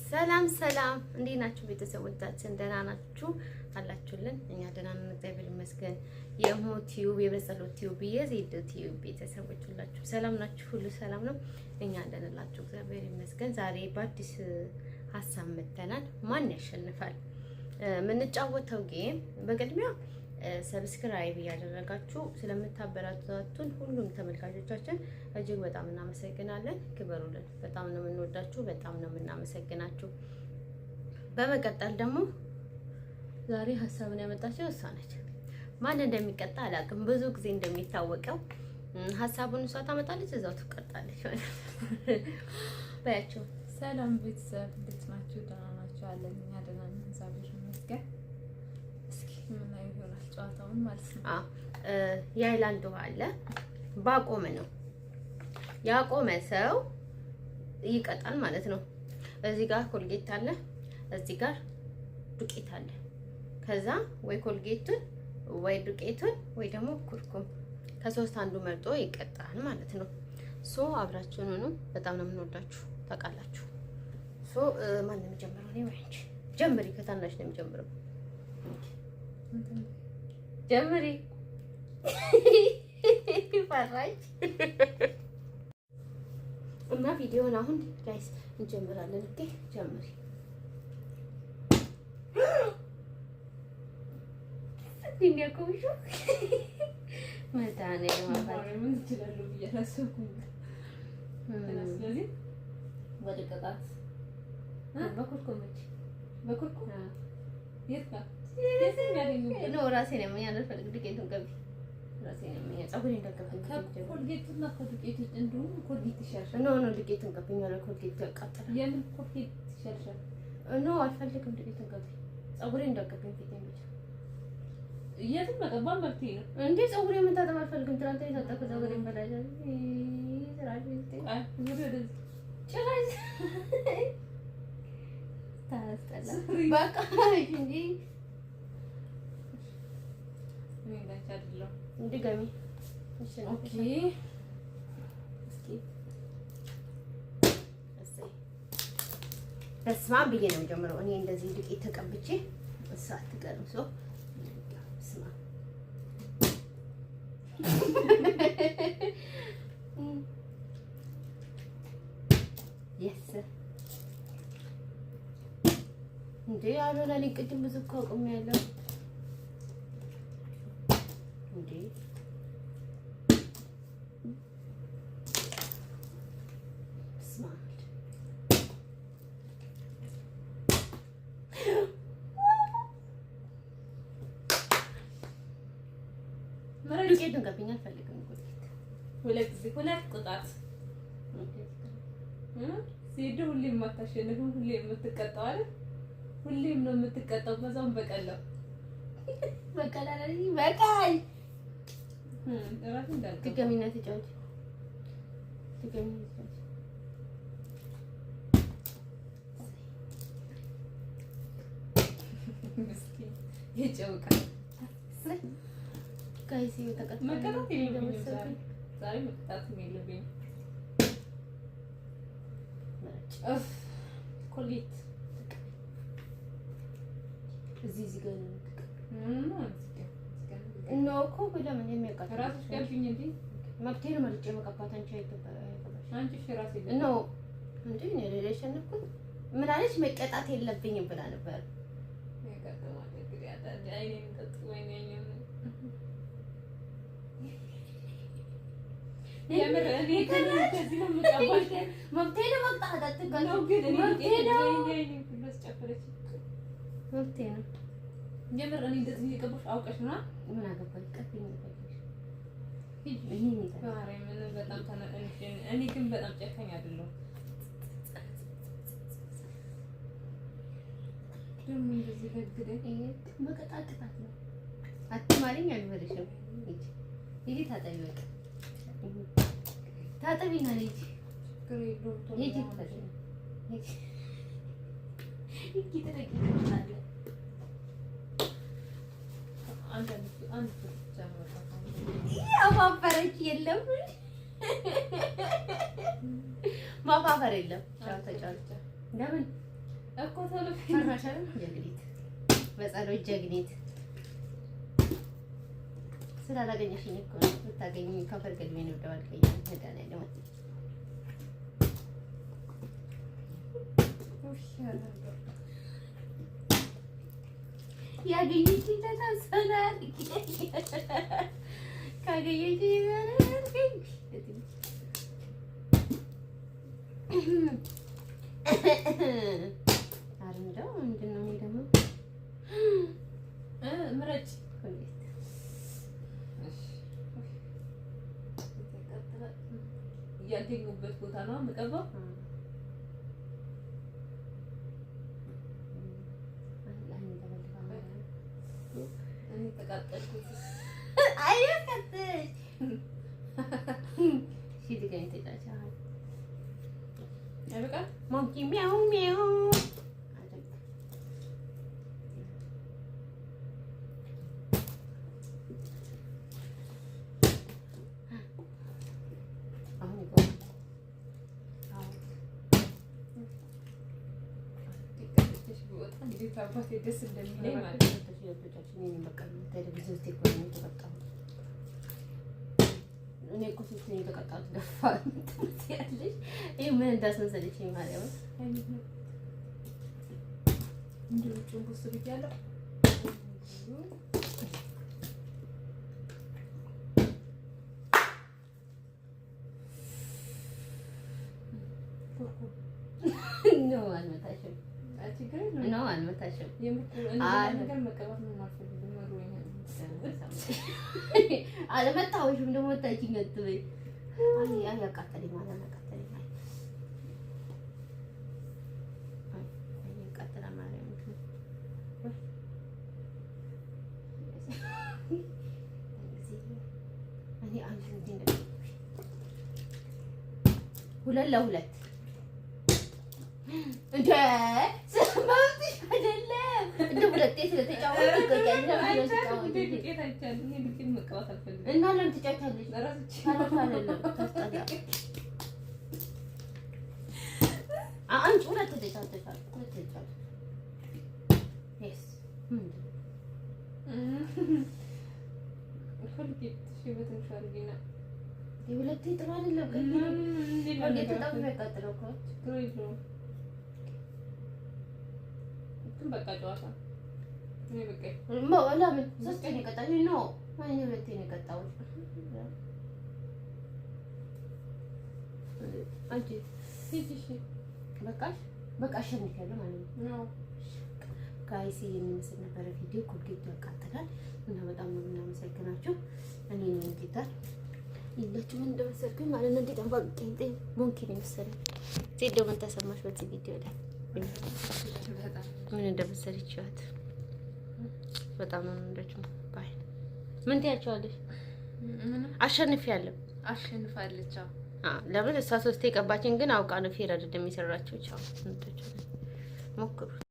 ሰላም ሰላም፣ እንዴት ናችሁ ቤተሰቦቻችን? ደህና ናችሁ አላችሁልን? እኛ ደህና ነን፣ እግዚአብሔር ይመስገን። የሞ ቲዩብ የበጸሎት ቲዩብ የዜድ ቲዩብ ቤተሰቦች ሁላችሁ ሰላም ናችሁ? ሁሉ ሰላም ነው? እኛ እንደነላችሁ እግዚአብሔር ይመስገን። ዛሬ በአዲስ ሀሳብ መተናል። ማን ያሸንፋል? የምንጫወተው ጌም በቅድሚያ ሰብስክራይብ እያደረጋችሁ ስለምታበረታቱን ሁሉም ተመልካቾቻችን እጅግ በጣም እናመሰግናለን። ክበሩልን። በጣም ነው የምንወዳችሁ፣ በጣም ነው የምናመሰግናችሁ። በመቀጠል ደግሞ ዛሬ ሀሳብን ያመጣችው እሷ ነች። ማን እንደሚቀጣ አላውቅም። ብዙ ጊዜ እንደሚታወቀው ሀሳቡን እሷ ታመጣለች፣ እዛው ትቀጣለች። በያቸው። ሰላም ቤተሰብ፣ እንዴት ናችሁ? ደህና ናችሁ? አለን እኛ ደህና ነን፣ እግዚአብሔር ይመስገን። እስኪ ምናየው ይሆናል ጨዋታውን ማለት ነው። የሃይላንድ ውሃ አለ፣ ባቆመ ነው ያቆመ ሰው ይቀጣል ማለት ነው። እዚህ ጋር ኮልጌት አለ፣ እዚህ ጋር ዱቄት አለ። ከዛ ወይ ኮልጌቱን ወይ ዱቄቱን ወይ ደግሞ ኩርኩም ከሶስት አንዱ መርጦ ይቀጣል ማለት ነው። ሶ አብራችሁን ሁኑ። በጣም ነው የምንወዳችሁ ታውቃላችሁ። ሶ ማን ነው የሚጀምረው? እኔ ወይ አንቺ? ጀምሪ። ከታናሽ ነው የሚጀምረው። ጀምሪ። ፈራች እና ቪዲዮውን አሁን ጋይስ እንጀምራለን። ኦኬ ጀምሪ። እንዲያቆምሹ መታኔ ማባሪ ምን ይችላል ብያላሰብኩኝ። ስለዚህ ወደ ቅጣት በኩርኩም የት ጋር ነው? ራሴ ነው የሚያነፈልግ ዱቄቱን ገቢ ራሴ ነው የሚያጸጉኝ እንደገፈኝ ኮልጌቱና ኮልጌቱ እንደውም ኮልጌት ይሻላል። ኖ ዱቄቱን ገቢኝ ያለ ኮልጌቱ ያቃጥላል። የምን ኮልጌት ይሻላል? ኖ አልፈልግም። ዱቄቱን ገቢ ጸጉሬ እንደገፈኝ ፊቴን ብቻ የትም መቀባም መብቴ ነው እንዴ? ጸጉሬ መታጠብ አልፈልግም። ትናንት የታጠበ ጸጉሬ ይበላል። ይራጅ ጭራሽ ታስጠላ። በቃ እንጂ ምን እንዳቻድለው እንድገሚ። እሺ ኦኬ። እስኪ እሰይ በስመ አብ ብዬ ነው የምጀምረው። እኔ እንደዚህ ዱቄት ተቀብቼ እሳት ትቀርም ሰው በስመ አብ የስ እንዴ አሎላ ላይ ቅድም ብዙ እኮ አቁሜያለሁ እንዴ። ስማርት ዱቄቱን ገብኝ አልፈልግም። ሁለት ቁጣት ሲሄድ ሁሌም የማታሸንፍም፣ ሁሌም የምትቀጣው አይደል? ሁሌም ነው የምትቀጣው። በዛም በቀላው በቀላል በቃይ እራሱ እንዳልከው ትገሚነት ይጫወት ትገሚነት ምስኪን ይጨውቃ ጋይስ ይተቀጣ መቀጣት የለብኝም ዛሬ መቀጣት የለብኝም። ኮሊት እዚህ ጋር ነው እና እኮ ለምን የሚያቃጥል ራስሽ ገብኝ እንዴ? መብቴ ነው መልጬ መቀባት። አንቺ አይተባባሽ አንቺ ሽራስ ይለ ነው እንዴ? እኔ ለለሽነኩ ምን አለች? መቀጣት የለብኝም ብላ ነበር። ያቀጥማል እንግዲህ አታዲያ አይኔን ተጥወኝ አይኔን የምር እኔ ከዚህ ነው መቀባሽ። መብቴ ነው መቅጣት አትጋጭ ነው ግን መብቴ ነው አይኔን ሁሉስ ጨፈረች። መብቴ ነው የምር እኔ እንደዚህ የቀባሽ አውቀሽ ነው። ምን አገባኝ? ቀጥኝ ነው ምን በጣም ተናቀንሽ። እኔ ግን በጣም ጨካኝ አይደለሁ። ደግሞ እንደዚህ ደግደኝ መቀጣጣት ነው። አትማሪኝ አልበለሽም። ይሄ ታጠቢ በቃ ታጠቢና ልጅ ግሬዶ ልጅ ታጠቢ ልጅ ይኪ ተረጋግጣለ አንድ ማፋፈረች የለም ማፋፈር የለም። ቻው ተጫውታ ለምን እኮ ቶሎ ፈራሻል። ጀግኒት በጸሎት ጀግኒት ስላላገኘሽኝ እኮ ነው። ብታገኚኝ ከፈር ገድሜ ነው ደዋልከኝ መድኃኒዓለም ያገኘችኝ ተሳሰናል ካገኘችኝ እንደው ምንድን ነው? እኔ ደግሞ ምረጭ ያገኙበት ቦታ ነው የምቀባው። እኔ ተቃጠልኩት። አይቀጥል ሲድገኝ ተጫጫ አይበቃ ሞንኪ ሚያው ሚያው አባቴ ደስ እንደሚለኝ ማለት ነው። እኔ እኮ ሶስት ነው የተቀጣሁት። ደፋ ያለሽ ይሄ ምን እንዳስመሰለችኝ ማለት ነው። እንዴ ጭንቁስ ብያለሁ። ነው አልመታሽም። ነው አልመታሽም። ነገር መቀባት ነው የማልፈልገው። አልመታሁሽም ደግሞ መታችኝ አትበይ። አይ ያቃጠለኝ ማለት አቃጠለኝ። አይ ያቃጠላ ማለት ነው። እኔ አንቺ እንዴ ሁለት ለሁለት እንደ ሰማሁሽ አይደለም እንደ ሁለቴ ስለተጫወተ እና ለምን ትጫወታለሽ? አይደለም ታስጠላ። አንቺ ሁለት ተጫውተሻል። ሁለት ተጫውተሻል። ኤስ የሁለቴ ጥሩ አይደለም። እንዴት ተጣጣ ያቃጥለው እኮ በቃ ጨዋታ እኔ በቃ ለምን ሶስት ነው የቀጣኝ? ነው እኔ ሁለቴ ነው የቀጣሁት። አንቺ እሺ በቃ አሸንፊያለሁ ማለት ነው። ጋይስ የሚመስል ነበረ ቪዲዮ። ኮልጌቱ ያቃጥላል እና በጣም ነው የምናመሰግናችሁ። እኔ ነው እንግዲህ ይላችሁ ምን እንደመሰልኩኝ ማለት ነው። እንዴት አንባ ቄንጤ ሞንኪ ነው መሰለኝ። ዜድ ደግሞ ተሰማሽ በዚህ ቪዲዮ ላይ ምን እንደመሰለች ይዋት በጣም ነው እንደችው ባይ ምን ትያቸዋለሽ? አሸንፊያለሁ። አሸንፋለች። ለምን እሷ ሶስቴ የቀባችን ግን አውቃ ነው ፌር አይደለም የሰራችው። ቻው ሞክሩ።